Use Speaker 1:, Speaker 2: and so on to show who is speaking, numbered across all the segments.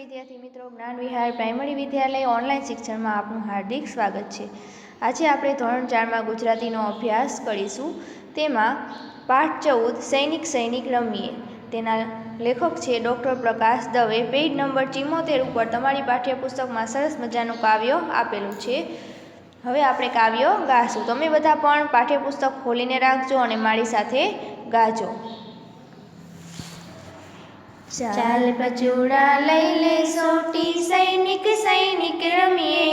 Speaker 1: વિદ્યાર્થી મિત્રો, જ્ઞાન વિહાર પ્રાઇમરી વિદ્યાલય ઓનલાઈન શિક્ષણમાં આપનું હાર્દિક સ્વાગત છે। આજે આપણે ધોરણ 4માં ગુજરાતીનો અભ્યાસ કરીશું। તેમાં પાઠ 14 સૈનિક સૈનિક રમીએ, તેના લેખક છે ડૉક્ટર પ્રકાશ દવે। પેજ નંબર 74 ઉપર તમારી પાઠ્યપુસ્તકમાં સરસ મજાનું કાવ્ય આપેલું છે। હવે આપણે કાવ્ય ગાશું। તમે બધા પણ પાઠ્યપુસ્તક ખોલીને રાખજો અને મારી સાથે ગાજો। ચાલ બચુડા લઈ લે સોટી, સૈનિક સૈનિક રમીએ,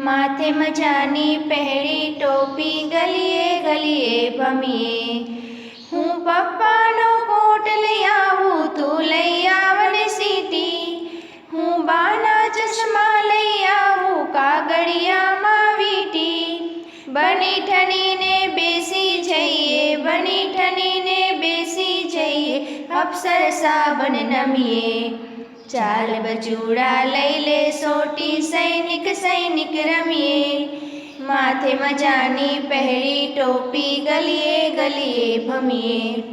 Speaker 1: માથે મજાની પહેરી ટોપી, ગલીએ ગલીએ ભમીએ। હું પપ્પાનો કોટ લઈ આવું, તું લઈ આવને સીટી, હું બાના ચશ્મા લઈ આવું, કાગળિયામાં વીટી। બની ઠનીને બેસી જઈએ, બની ઠનીને બેસી જઈએ, અપ્સર સાબન નમીએ। ચાલ બચુડા લઈ લે સોટી, સૈનિક સૈનિક રમીએ, માથે મજાની પહેરી ટોપી, ગલીએ ગલીએ ભમીએ।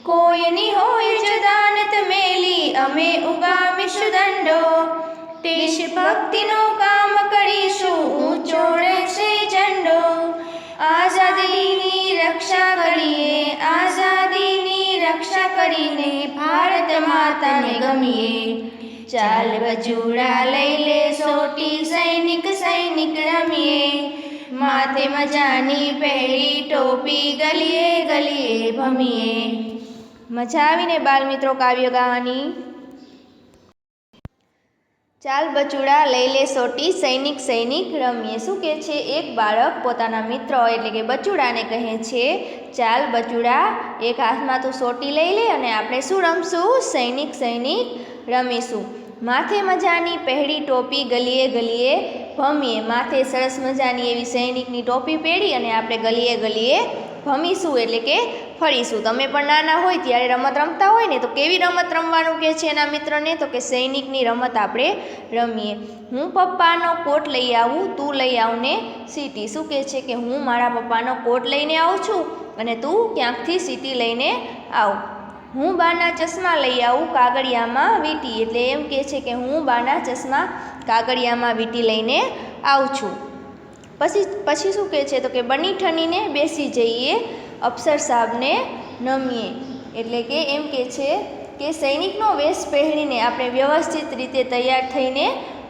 Speaker 1: કોઈની હોય જો દાનત મેલી, અમે ઉગામીશું દંડો, દેશભક્તિનું કામ કરીશું, ઊંચો રહેશે ઝંડો। આઝાદીની રક્ષા કરીએ, આઝાદીની રક્ષા કરીને, ભારત માતાને ગમીએ। ચાલ બચુડા લઈ લે સોટી, સૈનિક સૈનિક રમીએ, માથે મજાની પહેરી ટોપી, ગલીએ ગલીએ ભમીએ। મજા આવીને બાલ મિત્રો કાવ્ય ગાવાની? ચાલ બચુડા લઈ લે સોટી, સૈનિક સૈનિક રમીએ। શું કહે છે? એક બાળક પોતાના મિત્ર એટલે કે બચુડાને કહે છે, ચાલ બચુડા, એક હાથમાં તું સોટી લઈ લે અને આપણે શું રમશું? સૈનિક સૈનિક રમીશું। માથે મજાની પહેરી ટોપી, ગલીએ ગલીએ ભમીએ। માથે સરસ મજાની એવી સૈનિકની ટોપી પહેરી અને આપણે ગલીએ ગલીએ ભમીશું એટલે કે ફરીશું। તમે પણ નાના હોય ત્યારે રમત રમતા હોય ને, તો કેવી રમત રમવાનું કહે છે એના મિત્રને? તો કે સૈનિકની રમત આપણે રમીએ। હું પપ્પાનો કોટ લઈ આવું, તું લઈ આવને સીટી। શું કહે છે? કે હું મારા પપ્પાનો કોટ લઈને આવું છું અને તું ક્યાંકથી સીટી લઈને આવ। હું બાના ચશ્મા લઈ આવું, કાગળિયામાં વીટી। એટલે એમ કહે છે કે હું બાના ચશ્મા કાગળિયામાં વીટી લઈને આવું છું। પછી શું કહે છે? તો કે બની ઠનીને બેસી જઈએ, અપ્સર સાબને નમીએ। એટલે કે એમ કહે છે કે સૈનિકનો વેશ પહેરીને આપણે વ્યવસ્થિત રીતે તૈયાર થઈને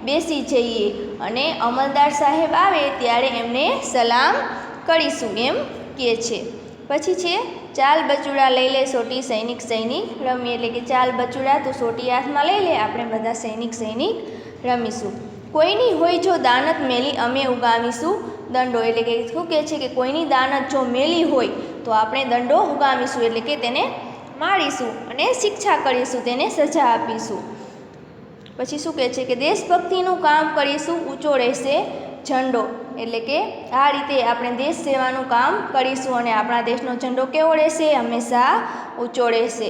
Speaker 1: બેસી જઈએ અને અમલદાર સાહેબ આવે ત્યારે એમને સલામ કરીશું, એમ કહે છે। પછી છે ચાલ બચુડા લઈ લે સોટી, સૈનિક સૈનિક રમીએ। એટલે કે ચાલ બચુડા, તું સોટી હાથમાં લઈ લે, આપણે બધા સૈનિક સૈનિક રમીશું। કોઈની હોય જો દાનત મેલી, અમે ઉગામીશું દંડો। એટલે કે શું કહે છે? કે કોઈની દાનત જો મેલી હોય તો આપણે દંડો ઉગામીશું એટલે કે તેને મારીશું અને શિક્ષા કરીશું, તેને સજા આપીશું। પછી શું કહે છે? કે દેશભક્તિનું કામ કરીશું, ઊંચો રહેશે ઝંડો। એટલે કે આ રીતે આપણે દેશ સેવાનું કામ કરીશું અને આપણા દેશનો ઝંડો કેવો રહેશે? હંમેશા ઊંચો રહેશે।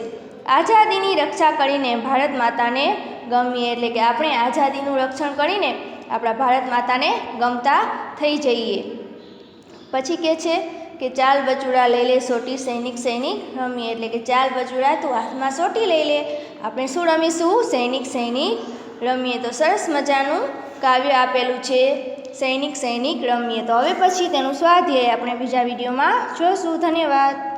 Speaker 1: આઝાદીની રક્ષા કરીને ભારત માતાને ગમીએ। એટલે કે આપણે આઝાદીનું રક્ષણ કરીને આપણા ભારત માતાને ગમતા થઈ જઈએ। પછી કહે છે કે ચાલ બચુડા લઈ લે સોટી, સૈનિક સૈનિક રમીએ। એટલે કે ચાલ બચુડા, તું હાથમાં સોટી લઈ લે, આપણે શું રમીશું? સૈનિક સૈનિક રમીએ। તો સરસ મજાનું કાવ્ય આપેલું છે, સૈનિક સૈનિક રમીએ। તો હવે પછી તેનું સ્વાધ્યાય આપણે બીજા વિડીયોમાં જોઈશું। ધન્યવાદ।